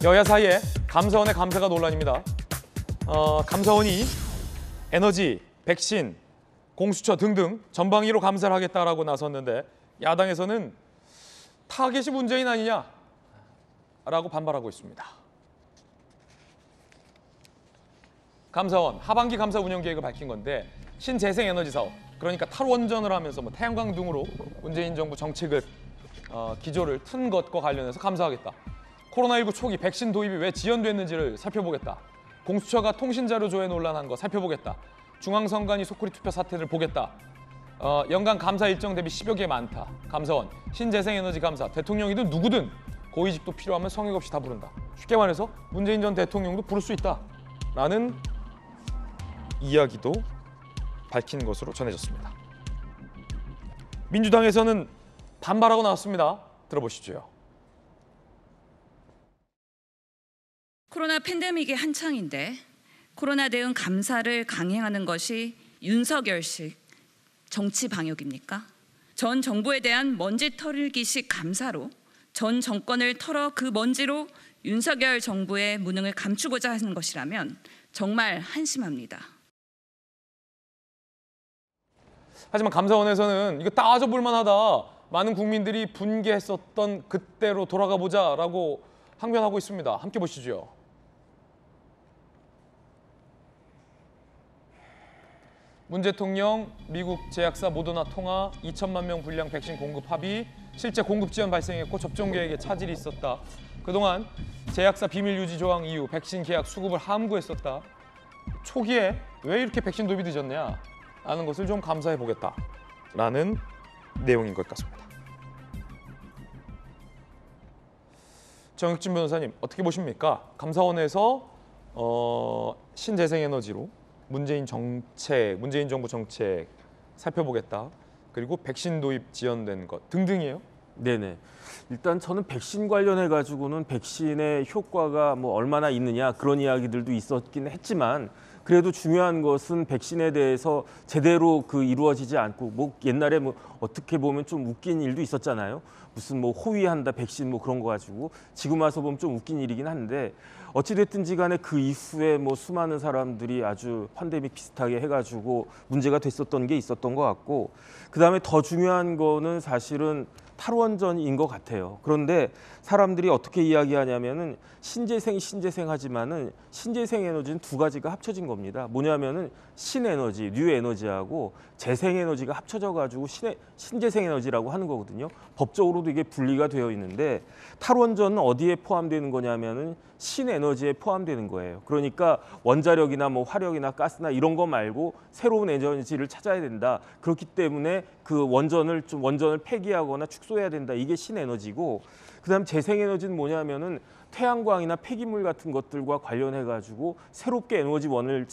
여야 사이에 감사원의 감사가 논란입니다. 감사원이 에너지, 백신, 공수처 등등 전방위로 감사를 하겠다라고 나섰는데 야당에서는 타겟이 문재인 아니냐라고 반발하고 있습니다. 감사원 하반기 감사 운영 계획을 밝힌 건데 신재생 에너지 사업, 그러니까 탈원전을 하면서 태양광 등으로 문재인 정부 정책을 기조를 튼 것과 관련해서 감사하겠다. 코로나19 초기 백신 도입이 왜 지연됐는지를 살펴보겠다. 공수처가 통신자료 조회 논란한 거 살펴보겠다. 중앙선관위 소쿠리 투표 사태를 보겠다. 연간 감사 일정 대비 10여 개 많다. 감사원, 신재생에너지 감사, 대통령이든 누구든 고위직도 필요하면 성역 없이 다 부른다. 쉽게 말해서 문재인 전 대통령도 부를 수 있다라는 이야기도 밝힌 것으로 전해졌습니다. 민주당에서는 반발하고 나왔습니다. 들어보시죠. 코로나 팬데믹이 한창인데 코로나 대응 감사를 강행하는 것이 윤석열식 정치 방역입니까? 전 정부에 대한 먼지 털기식 감사로 전 정권을 털어 그 먼지로 윤석열 정부의 무능을 감추고자 하는 것이라면 정말 한심합니다. 하지만 감사원에서는 이거 따져볼 만하다. 많은 국민들이 분개했었던 그때로 돌아가 보자라고 항변하고 있습니다. 함께 보시죠. 문 대통령 미국 제약사 모더나 통화 2천만 명 분량 백신 공급 합의, 실제 공급 지연 발생했고 접종 계획에 차질이 있었다. 그동안 제약사 비밀 유지 조항 이후 백신 계약 수급을 함구했었다. 초기에 왜 이렇게 백신 도입이 늦었냐 라는 것을 좀 감사해 보겠다라는 내용인 것 같습니다. 정혁진 변호사님 어떻게 보십니까? 감사원에서 신재생에너지로 문재인 정부 정책 살펴보겠다. 그리고 백신 도입 지연된 것 등등이에요. 네네. 일단 저는 백신 관련해 가지고는 백신의 효과가 얼마나 있느냐 그런 이야기들도 있었긴 했지만 그래도 중요한 것은 백신에 대해서 제대로 이루어지지 않고 옛날에 어떻게 보면 좀 웃긴 일도 있었잖아요. 무슨 호위한다 백신 그런 거 가지고 지금 와서 보면 좀 웃긴 일이긴 한데 어찌됐든지 간에 그 이후에 수많은 사람들이 아주 팬데믹 비슷하게 해가지고 문제가 됐었던 게 있었던 것 같고 그다음에 더 중요한 거는 사실은 탈원전인 것 같아요. 그런데 사람들이 어떻게 이야기하냐면은 신재생 하지만은 신재생 에너지는 두 가지가 합쳐진 겁니다. 뭐냐면은 신에너지, 뉴에너지하고 재생에너지가 합쳐져 가지고 신재생 에너지라고 하는 거거든요. 법적으로도 이게 분리가 되어 있는데 탈원전은 어디에 포함되는 거냐면은 신에너지에 포함되는 거예요. 그러니까 원자력이나 화력이나 가스나 이런 거 말고 새로운 에너지를 찾아야 된다. 그렇기 때문에 그 원전을 폐기하거나 축소해야 된다. 이게 신에너지고 그다음 재생에너지는 뭐냐면은 태양광이나 폐기물 같은 것들과 관련해 가지고 새롭게 에너지원을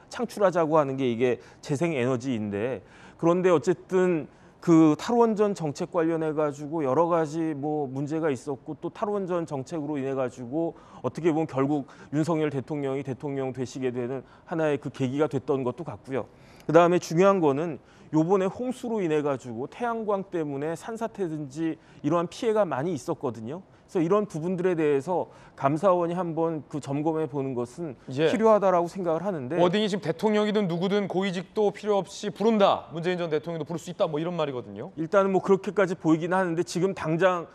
창출하자고 하는 게 이게 재생에너지인데 그런데 어쨌든 그 탈원전 정책 관련해 가지고 여러 가지 문제가 있었고 또 탈원전 정책으로 인해 가지고 어떻게 보면 결국 윤석열 대통령이 대통령 되시게 되는 하나의 그 계기가 됐던 것도 같고요. 그다음에 중요한 거는 요번에 홍수로 인해 가지고 태양광 때문에 산사태든지 이러한 피해가 많이 있었거든요. 그래서 이런 부분들에 대해서 감사원이 한번 점검해 보는 것은 필요하다라고 생각을 하는데 워딩이 지금 대통령이든 누구든 고위직도 필요 없이 부른다. 문재인 전 대통령도 부를 수 있다. 이런 말이거든요. 일단은 그렇게까지 보이긴 하는데 지금 당장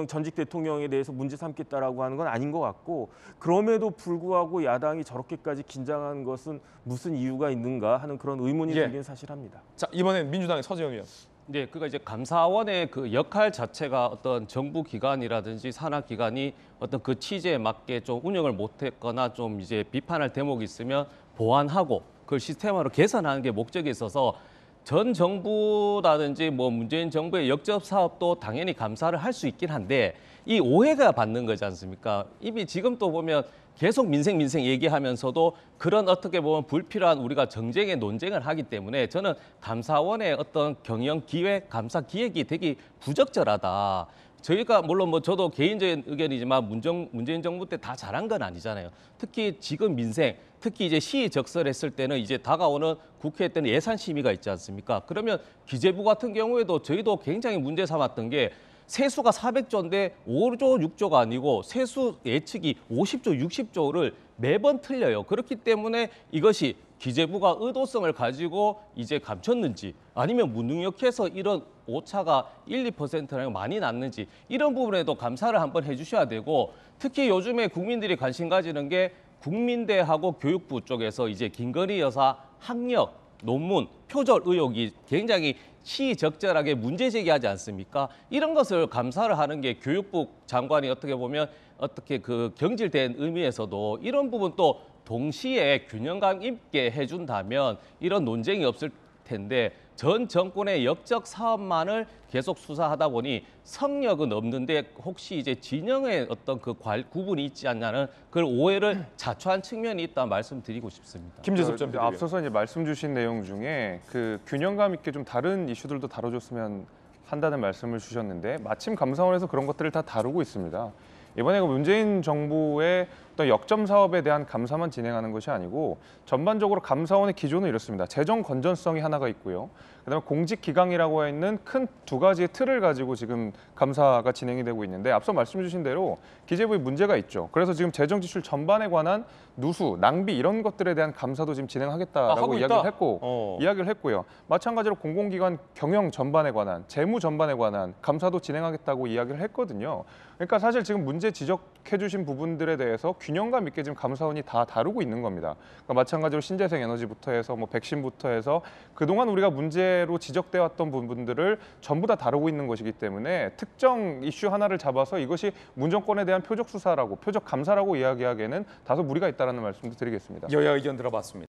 전직 대통령에 대해서 문제 삼겠다라고 하는 건 아닌 것 같고 그럼에도 불구하고 야당이 저렇게까지 긴장한 것은 무슨 이유가 있는가 하는 그런 의문이 들긴 사실합니다. 자, 이번엔 민주당의 서재영 의원. 네, 그러니까 이제 감사원의 그 역할 자체가 어떤 정부 기관이라든지 산하 기관이 어떤 그 취지에 맞게 좀 운영을 못했거나 좀 이제 비판할 대목이 있으면 보완하고 그걸 시스템화로 개선하는 게 목적이 있어서 전 정부라든지 문재인 정부의 역접 사업도 당연히 감사를 할 수 있긴 한데 이 오해가 받는 거지 않습니까? 이미 지금 또 보면 계속 민생 얘기하면서도 그런 어떻게 보면 불필요한 우리가 정쟁의 논쟁을 하기 때문에 저는 감사원의 어떤 경영 기획, 감사 기획이 되게 부적절하다. 저희가 물론 저도 개인적인 의견이지만 문재인 정부 때 다 잘한 건 아니잖아요. 특히 지금 민생, 특히 이제 시의적설했을 때는 이제 다가오는 국회 때는 예산 심의가 있지 않습니까? 그러면 기재부 같은 경우에도 저희도 굉장히 문제 삼았던 게 세수가 400조인데 5조, 6조가 아니고 세수 예측이 50조, 60조를 매번 틀려요. 그렇기 때문에 이것이 기재부가 의도성을 가지고 이제 감췄는지 아니면 무능력해서 이런 오차가 1, 2%나 많이 났는지 이런 부분에도 감사를 한번 해주셔야 되고 특히 요즘에 국민들이 관심 가지는 게 국민대하고 교육부 쪽에서 이제 김건희 여사 학력, 논문, 표절 의혹이 굉장히 시의적절하게 문제 제기하지 않습니까? 이런 것을 감사를 하는 게 교육부 장관이 어떻게 보면 어떻게 그 경질된 의미에서도 이런 부분 또 동시에 균형감 있게 해준다면 이런 논쟁이 없을 텐데 전 정권의 역적 사업만을 계속 수사하다 보니 성력은 없는데 혹시 이제 진영의 어떤 그 구분이 있지 않냐는 그걸 오해를 자초한 측면이 있다 말씀드리고 싶습니다. 김재섭 전 비대위원. 앞서서 이제 말씀 주신 내용 중에 그 균형감 있게 좀 다른 이슈들도 다뤄줬으면 한다는 말씀을 주셨는데 마침 감사원에서 그런 것들을 다 다루고 있습니다. 이번에 그 문재인 정부의 어떤 역점 사업에 대한 감사만 진행하는 것이 아니고 전반적으로 감사원의 기조는 이렇습니다. 재정 건전성이 하나가 있고요. 그다음에 공직 기강이라고 있는 큰 두 가지의 틀을 가지고 지금 감사가 진행이 되고 있는데 앞서 말씀 주신 대로 기재부에 문제가 있죠. 그래서 지금 재정 지출 전반에 관한 누수, 낭비 이런 것들에 대한 감사도 지금 진행하겠다라고 하고 이야기를 있다? 했고 이야기를 했고요. 마찬가지로 공공기관 경영 전반에 관한 재무 전반에 관한 감사도 진행하겠다고 이야기를 했거든요. 그러니까 사실 지금 문제 지적해 주신 부분들에 대해서 균형감 있게 지금 감사원이 다 다루고 있는 겁니다. 그러니까 마찬가지로 신재생 에너지부터 해서 뭐 백신부터 해서 그동안 우리가 문제로 지적돼 왔던 부분들을 전부 다 다루고 있는 것이기 때문에 특정 이슈 하나를 잡아서 이것이 문정권에 대한 표적 수사라고 표적 감사라고 이야기하기에는 다소 무리가 있다라는 말씀도 드리겠습니다. 여야 의견 들어봤습니다.